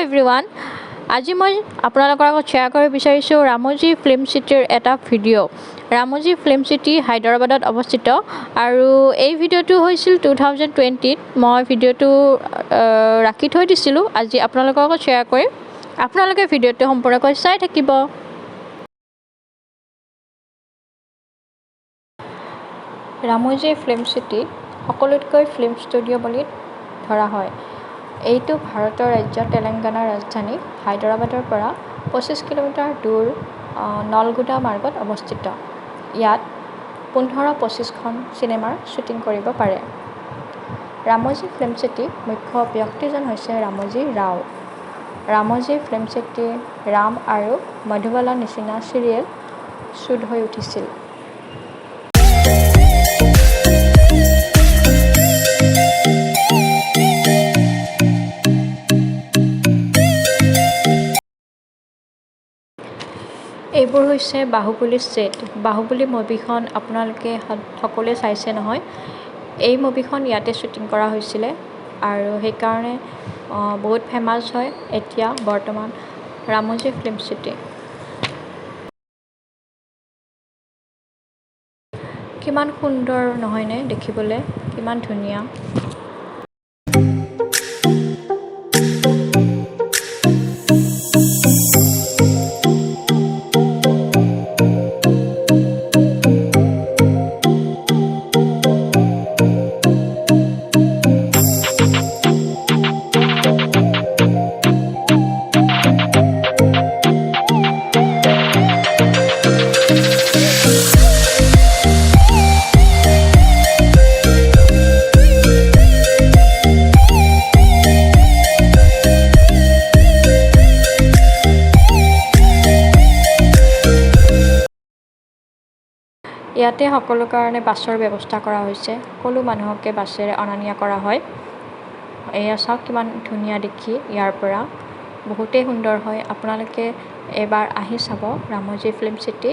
Everyone আজি মই আপোনালোকৰ আগত শ্বেয়াৰ কৰিব বিচাৰিছোঁ ৰামোজী ফিল্ম চিটিৰ এটা ভিডিঅ'। ৰামোজী ফিল্ম চিটি হায়দৰাবাদত অৱস্থিত আৰু এই ভিডিঅ'টো হৈছিল 2020ত। মই ভিডিঅ'টো ৰাখি থৈ দিছিলোঁ, আজি আপোনালোকৰ আগত শ্বেয়াৰ কৰিম। আপোনালোকে ভিডিঅ'টো সম্পূৰ্ণকৈ চাই থাকিব। ৰামোজী ফিল্ম চিটি সকলোতকৈ ফিল্ম ষ্টুডিঅ' বুলি ধৰা হয়। এইটো ভাৰতৰ ৰাজ্য তেলেংগানাৰ ৰাজধানী হায়দৰাবাদৰ পৰা 25 কিলোমিটাৰ দূৰ নলগোডা মাৰ্গত অৱস্থিত। ইয়াত 15-25খন চিনেমাৰ শ্বুটিং কৰিব পাৰে। ৰামোজী ফিল্ম চিটি মুখ্য ব্যক্তিজন হৈছে ৰামোজী ৰাও। ৰামোজী ফিল্ম চিটি ৰাম আৰু মধুবালাৰ নিচিনা চিৰিয়েল শ্বুট হৈ উঠিছিল। এইবোৰ হৈছে বাহুবলী ছেট। বাহুবলী মুভিখন আপোনালোকে সকলোৱে চাইছে নহয়। এই মুভিখন ইয়াতে শ্বুটিং কৰা হৈছিলে আৰু সেইকাৰণে বহুত ফেমাছ হয় এতিয়া বৰ্তমান ৰামোজী ফিল্ম চিটি। কিমান সুন্দৰ নহয়নে দেখিবলৈ, কিমান ধুনীয়া। ইয়াতে সকলো কাৰণে বাছৰ ব্যৱস্থা কৰা হৈছে। সকলো মানুহকে বাছেৰে অনা নিয়া কৰা হয়। এয়া চাওক কিমান ধুনীয়া দেখি, ইয়াৰ পৰা বহুতেই সুন্দৰ হয়। আপোনালোকে এবাৰ আহি চাব ৰামোজী ফিল্ম চিটি।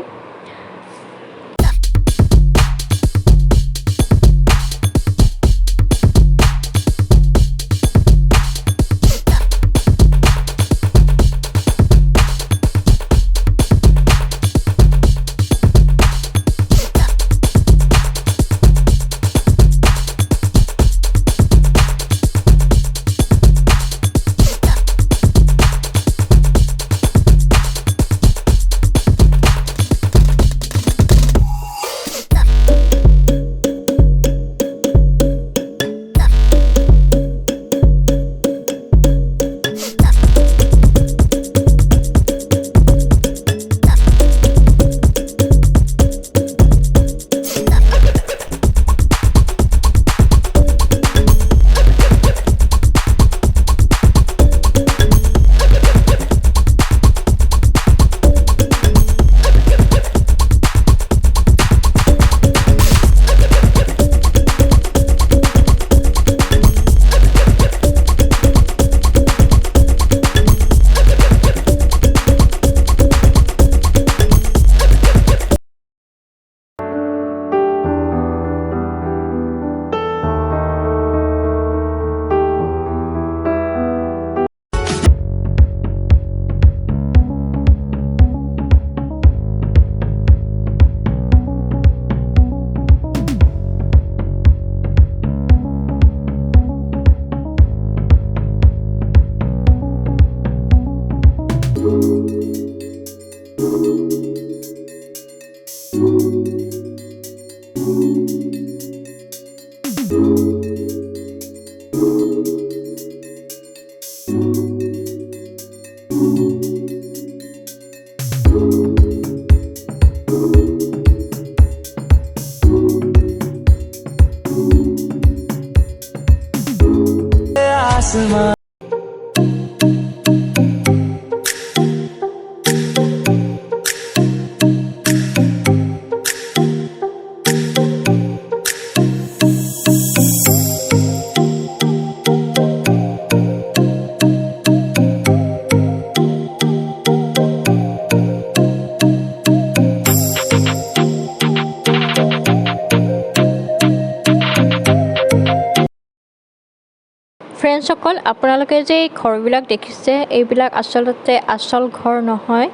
ফ্ৰেণ্ডসকল, আপোনালোকে যে এই ঘৰবিলাক দেখিছে, এইবিলাক আচলতে আচল ঘৰ নহয়।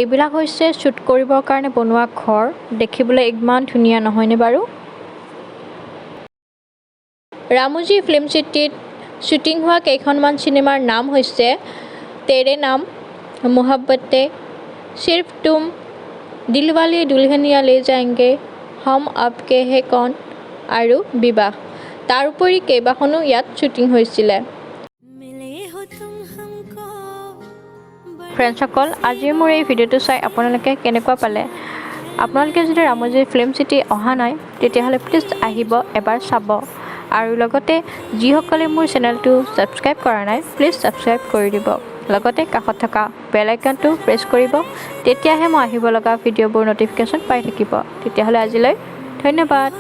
এইবিলাক হৈছে শ্বুট কৰিবৰ কাৰণে বনোৱা ঘৰ। দেখিবলৈ ইমান ধুনীয়া নহয়নে বাৰু? ৰামোজী ফিল্ম চিটিত শ্বুটিং হোৱা কেইখনমান চিনেমাৰ নাম হৈছে তেৰে নাম, মোহব্বতে, সিৰ্ফ তুম, দিলৱালে দুলহনিয়া লে যায়েংগে, হম আপকে হে কৌন আৰু বিবাহ। তাৰোপৰি কেইবাখনো ইয়াত শ্বুটিং হৈছিলে। ফ্ৰেণ্ডসকল, আজিৰ মোৰ এই ভিডিঅ'টো চাই আপোনালোকে কেনেকুৱা পালে? আপোনালোকে যদি ৰামোজী ফিল্ম চিটি অহা নাই, তেতিয়াহ'লে প্লিজ আহিব, এবাৰ চাব। আৰু লগতে যিসকলে মোৰ চেনেলটো ছাবস্ক্ৰাইব কৰা নাই, প্লিজ ছাবস্ক্ৰাইব কৰি দিব। লগতে কাষত থকা বেল আইকনটো প্ৰেছ কৰিব, তেতিয়াহে মই আহিব লগা ভিডিঅ'বোৰ ন'টিফিকেশ্যন পাই থাকিব। তেতিয়াহ'লে আজিলৈ ধন্যবাদ।